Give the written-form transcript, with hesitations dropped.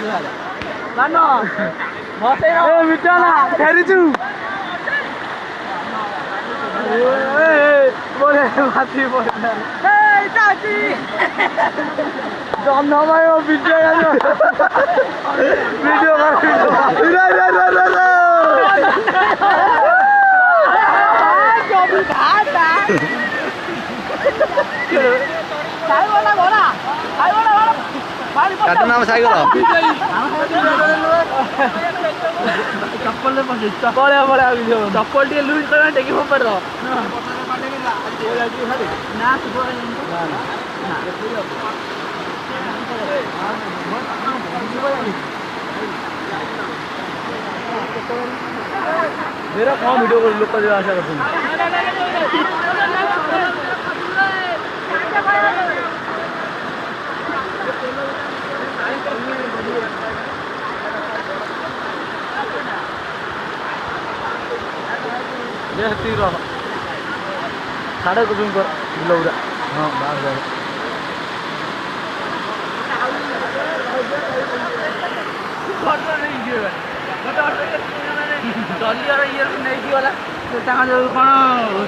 Lano. Bose no. Mitala, ferichu. Boleh mati boleh. Hey, Tati. Jangan nama video aja. Video kan video. Jobi bahasa. কাটার নাম cycle चप्पल बड़े बड़े चप्पल टे loose कर टेकी फोपर दो ना मेरा कौन वीडियो कर लोग का जो आशा करते हैं ये हत्ती रहा साढ़े को तुम कर लौड़ा हाँ बाहर जाए घटना नहीं किया घटना नहीं किया वाला तो तंगा जो कौन